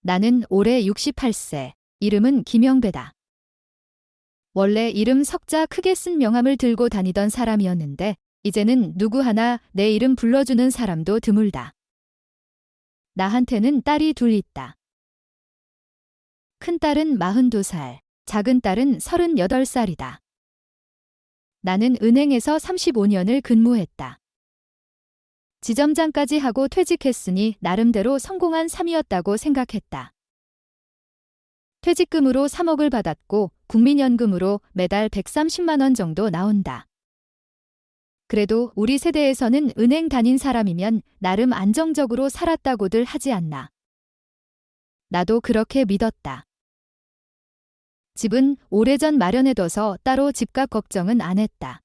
나는 올해 68세. 이름은 김영배다. 원래 이름 석자 크게 쓴 명함을 들고 다니던 사람이었는데 이제는 누구 하나 내 이름 불러주는 사람도 드물다. 나한테는 딸이 둘 있다. 큰딸은 42살, 작은딸은 38살이다. 나는 은행에서 35년을 근무했다. 지점장까지 하고 퇴직했으니 나름대로 성공한 삶이었다고 생각했다. 퇴직금으로 3억을 받았고 국민연금으로 매달 130만 원 정도 나온다. 그래도 우리 세대에서는 은행 다닌 사람이면 나름 안정적으로 살았다고들 하지 않나. 나도 그렇게 믿었다. 집은 오래전 마련해둬서 따로 집값 걱정은 안 했다.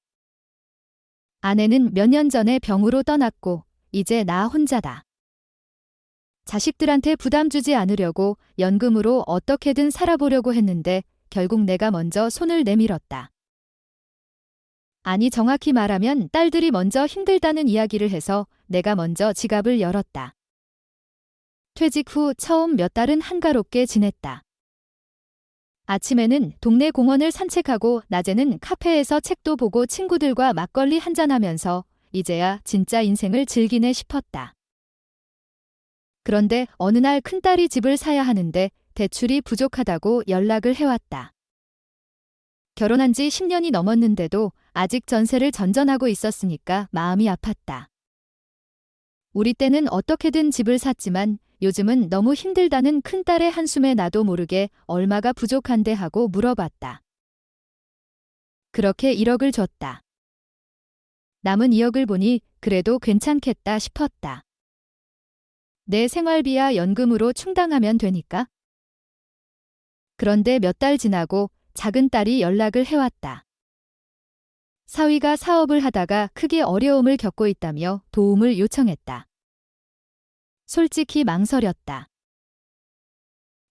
아내는 몇 년 전에 병으로 떠났고 이제 나 혼자다. 자식들한테 부담 주지 않으려고 연금으로 어떻게든 살아보려고 했는데 결국 내가 먼저 손을 내밀었다. 아니 정확히 말하면 딸들이 먼저 힘들다는 이야기를 해서 내가 먼저 지갑을 열었다. 퇴직 후 처음 몇 달은 한가롭게 지냈다. 아침에는 동네 공원을 산책하고 낮에는 카페에서 책도 보고 친구들과 막걸리 한잔하면서 이제야 진짜 인생을 즐기네 싶었다. 그런데 어느 날 큰딸이 집을 사야 하는데 대출이 부족하다고 연락을 해왔다. 결혼한 지 10년이 넘었는데도 아직 전세를 전전하고 있었으니까 마음이 아팠다. 우리 때는 어떻게든 집을 샀지만 요즘은 너무 힘들다는 큰딸의 한숨에 나도 모르게 얼마가 부족한데 하고 물어봤다. 그렇게 1억을 줬다. 남은 2억을 보니 그래도 괜찮겠다 싶었다. 내 생활비야 연금으로 충당하면 되니까. 그런데 몇 달 지나고 작은 딸이 연락을 해왔다. 사위가 사업을 하다가 크게 어려움을 겪고 있다며 도움을 요청했다. 솔직히 망설였다.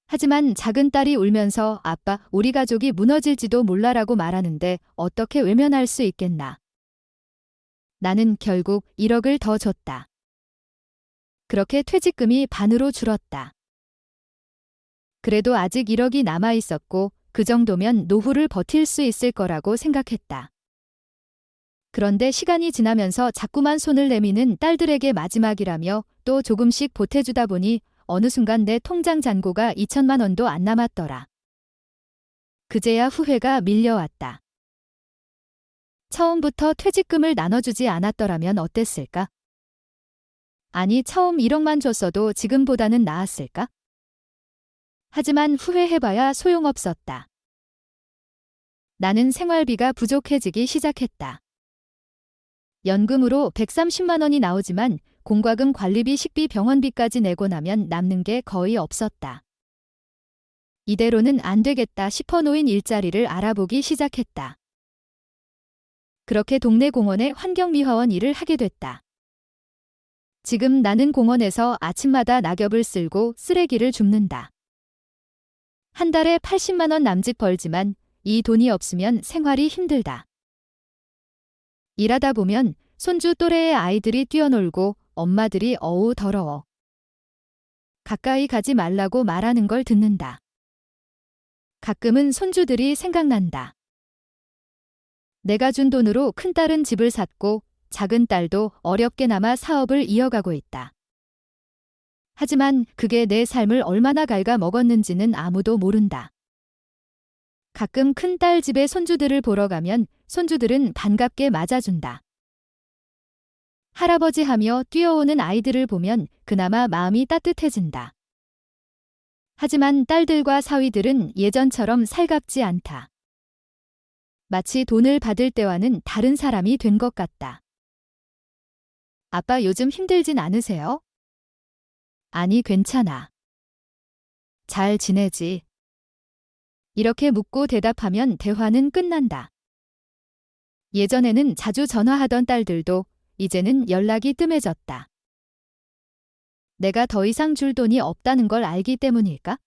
하지만 작은 딸이 울면서 아빠, 우리 가족이 무너질지도 몰라라고 말하는데 어떻게 외면할 수 있겠나. 나는 결국 1억을 더 줬다. 그렇게 퇴직금이 반으로 줄었다. 그래도 아직 1억이 남아 있었고 그 정도면 노후를 버틸 수 있을 거라고 생각했다. 그런데 시간이 지나면서 자꾸만 손을 내미는 딸들에게 마지막이라며 또 조금씩 보태주다 보니 어느 순간 내 통장 잔고가 2천만 원도 안 남았더라. 그제야 후회가 밀려왔다. 처음부터 퇴직금을 나눠주지 않았더라면 어땠을까? 아니 처음 1억만 줬어도 지금보다는 나았을까? 하지만 후회해봐야 소용없었다. 나는 생활비가 부족해지기 시작했다. 연금으로 130만 원이 나오지만 공과금 관리비 식비 병원비까지 내고 나면 남는 게 거의 없었다. 이대로는 안 되겠다 싶어 노인 일자리를 알아보기 시작했다. 그렇게 동네 공원에 환경미화원 일을 하게 됐다. 지금 나는 공원에서 아침마다 낙엽을 쓸고 쓰레기를 줍는다. 한 달에 80만 원 남짓 벌지만 이 돈이 없으면 생활이 힘들다. 일하다 보면 손주 또래의 아이들이 뛰어놀고 엄마들이 어우 더러워. 가까이 가지 말라고 말하는 걸 듣는다. 가끔은 손주들이 생각난다. 내가 준 돈으로 큰딸은 집을 샀고 작은 딸도 어렵게나마 사업을 이어가고 있다. 하지만 그게 내 삶을 얼마나 갉아먹었는지는 아무도 모른다. 가끔 큰딸 집에 손주들을 보러 가면 손주들은 반갑게 맞아준다. 할아버지 하며 뛰어오는 아이들을 보면 그나마 마음이 따뜻해진다. 하지만 딸들과 사위들은 예전처럼 살갑지 않다. 마치 돈을 받을 때와는 다른 사람이 된 것 같다. 아빠 요즘 힘들진 않으세요? 아니 괜찮아. 잘 지내지. 이렇게 묻고 대답하면 대화는 끝난다. 예전에는 자주 전화하던 딸들도 이제는 연락이 뜸해졌다. 내가 더 이상 줄 돈이 없다는 걸 알기 때문일까?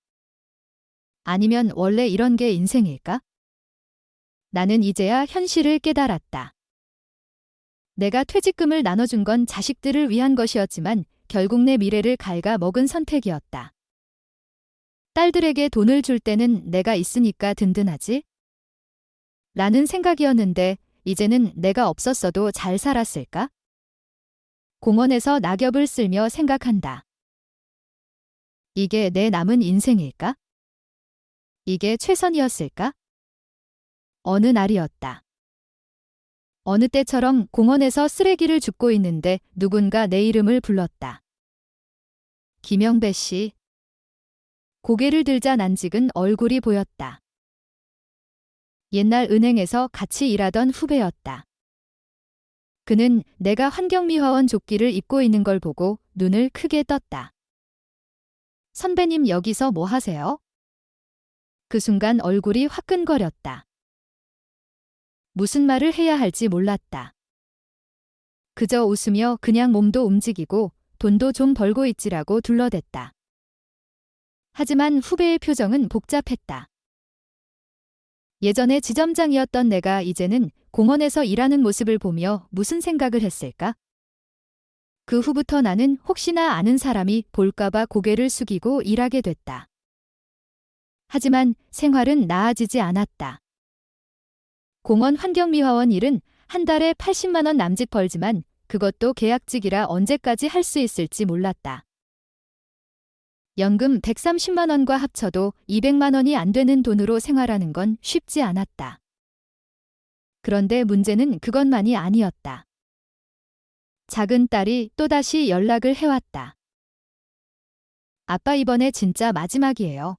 아니면 원래 이런 게 인생일까? 나는 이제야 현실을 깨달았다. 내가 퇴직금을 나눠준 건 자식들을 위한 것이었지만 결국 내 미래를 갉아먹은 선택이었다. 딸들에게 돈을 줄 때는 내가 있으니까 든든하지? 라는 생각이었는데 이제는 내가 없었어도 잘 살았을까? 공원에서 낙엽을 쓸며 생각한다. 이게 내 남은 인생일까? 이게 최선이었을까? 어느 날이었다. 어느 때처럼 공원에서 쓰레기를 줍고 있는데 누군가 내 이름을 불렀다. 김영배 씨. 고개를 들자 난직은 얼굴이 보였다. 옛날 은행에서 같이 일하던 후배였다. 그는 내가 환경미화원 조끼를 입고 있는 걸 보고 눈을 크게 떴다. 선배님 여기서 뭐 하세요? 그 순간 얼굴이 화끈거렸다. 무슨 말을 해야 할지 몰랐다. 그저 웃으며 그냥 몸도 움직이고 돈도 좀 벌고 있지라고 둘러댔다. 하지만 후배의 표정은 복잡했다. 예전에 지점장이었던 내가 이제는 공원에서 일하는 모습을 보며 무슨 생각을 했을까? 그 후부터 나는 혹시나 아는 사람이 볼까봐 고개를 숙이고 일하게 됐다. 하지만 생활은 나아지지 않았다. 공원 환경미화원 일은 한 달에 80만 원 남짓 벌지만 그것도 계약직이라 언제까지 할 수 있을지 몰랐다. 연금 130만 원과 합쳐도 200만 원이 안 되는 돈으로 생활하는 건 쉽지 않았다. 그런데 문제는 그것만이 아니었다. 작은 딸이 또다시 연락을 해왔다. 아빠 이번에 진짜 마지막이에요.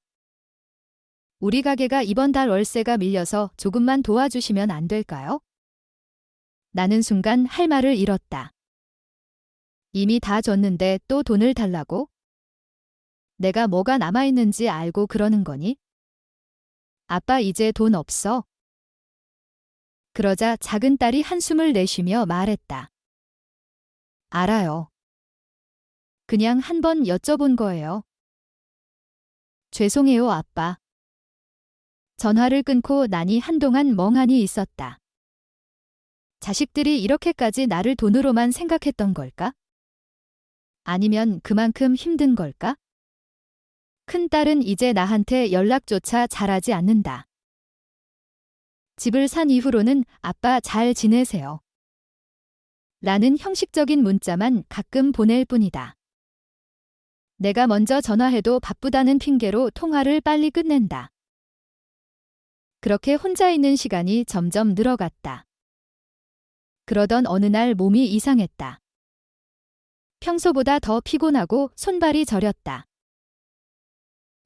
우리 가게가 이번 달 월세가 밀려서 조금만 도와주시면 안 될까요? 나는 순간 할 말을 잃었다. 이미 다 줬는데 또 돈을 달라고? 내가 뭐가 남아있는지 알고 그러는 거니? 아빠 이제 돈 없어. 그러자 작은 딸이 한숨을 내쉬며 말했다. 알아요. 그냥 한번 여쭤본 거예요. 죄송해요, 아빠. 전화를 끊고 나니 한동안 멍하니 있었다. 자식들이 이렇게까지 나를 돈으로만 생각했던 걸까? 아니면 그만큼 힘든 걸까? 큰딸은 이제 나한테 연락조차 잘하지 않는다. 집을 산 이후로는 아빠 잘 지내세요. 라는 형식적인 문자만 가끔 보낼 뿐이다. 내가 먼저 전화해도 바쁘다는 핑계로 통화를 빨리 끝낸다. 그렇게 혼자 있는 시간이 점점 늘어갔다. 그러던 어느 날 몸이 이상했다. 평소보다 더 피곤하고 손발이 저렸다.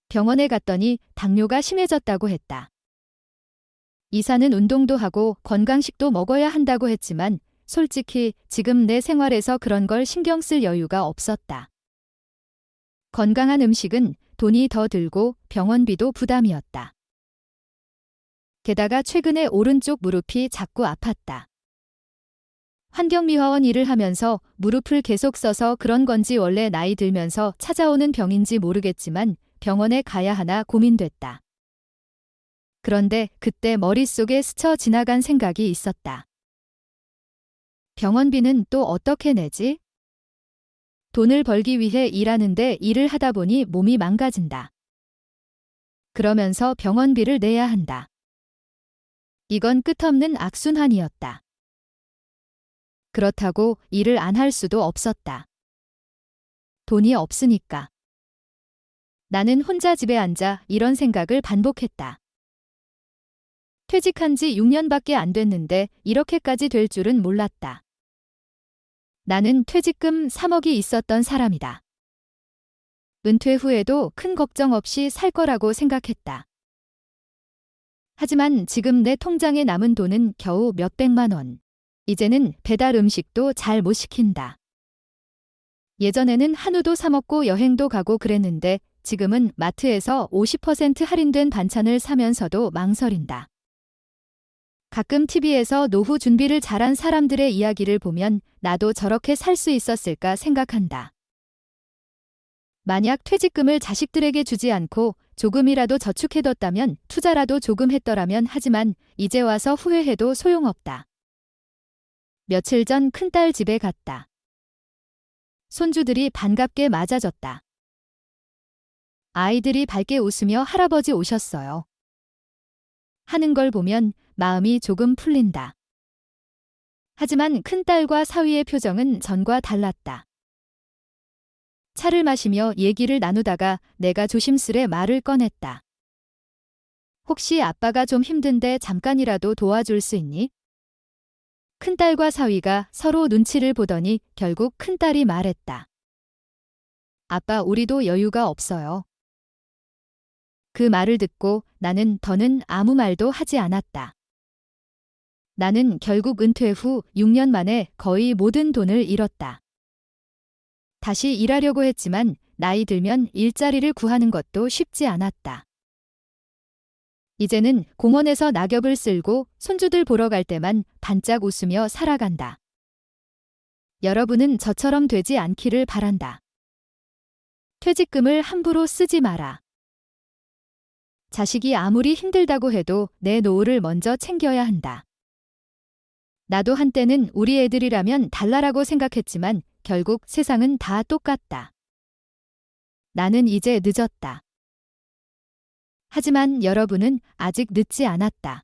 병원에 갔더니 당뇨가 심해졌다고 했다. 의사는 운동도 하고 건강식도 먹어야 한다고 했지만 솔직히 지금 내 생활에서 그런 걸 신경 쓸 여유가 없었다. 건강한 음식은 돈이 더 들고 병원비도 부담이었다. 게다가 최근에 오른쪽 무릎이 자꾸 아팠다. 환경미화원 일을 하면서 무릎을 계속 써서 그런 건지 원래 나이 들면서 찾아오는 병인지 모르겠지만 병원에 가야 하나 고민됐다. 그런데 그때 머릿속에 스쳐 지나간 생각이 있었다. 병원비는 또 어떻게 내지? 돈을 벌기 위해 일하는데 일을 하다 보니 몸이 망가진다. 그러면서 병원비를 내야 한다. 이건 끝없는 악순환이었다. 그렇다고 일을 안 할 수도 없었다. 돈이 없으니까. 나는 혼자 집에 앉아 이런 생각을 반복했다. 퇴직한 지 6년밖에 안 됐는데 이렇게까지 될 줄은 몰랐다. 나는 퇴직금 3억이 있었던 사람이다. 은퇴 후에도 큰 걱정 없이 살 거라고 생각했다. 하지만 지금 내 통장에 남은 돈은 겨우 몇백만 원. 이제는 배달 음식도 잘 못 시킨다. 예전에는 한우도 사 먹고 여행도 가고 그랬는데 지금은 마트에서 50% 할인된 반찬을 사면서도 망설인다. 가끔 TV에서 노후 준비를 잘한 사람들의 이야기를 보면 나도 저렇게 살 수 있었을까 생각한다. 만약 퇴직금을 자식들에게 주지 않고 조금이라도 저축해뒀다면 투자라도 조금 했더라면 하지만 이제 와서 후회해도 소용없다. 며칠 전 큰딸 집에 갔다. 손주들이 반갑게 맞아줬다. 아이들이 밝게 웃으며 할아버지 오셨어요. 하는 걸 보면 마음이 조금 풀린다. 하지만 큰딸과 사위의 표정은 전과 달랐다. 차를 마시며 얘기를 나누다가 내가 조심스레 말을 꺼냈다. 혹시 아빠가 좀 힘든데 잠깐이라도 도와줄 수 있니? 큰딸과 사위가 서로 눈치를 보더니 결국 큰딸이 말했다. 아빠, 우리도 여유가 없어요. 그 말을 듣고 나는 더는 아무 말도 하지 않았다. 나는 결국 은퇴 후 6년 만에 거의 모든 돈을 잃었다. 다시 일하려고 했지만 나이 들면 일자리를 구하는 것도 쉽지 않았다. 이제는 공원에서 낙엽을 쓸고 손주들 보러 갈 때만 반짝 웃으며 살아간다. 여러분은 저처럼 되지 않기를 바란다. 퇴직금을 함부로 쓰지 마라. 자식이 아무리 힘들다고 해도 내 노후를 먼저 챙겨야 한다. 나도 한때는 우리 애들이라면 달라라고 생각했지만 결국 세상은 다 똑같다. 나는 이제 늦었다. 하지만 여러분은 아직 늦지 않았다.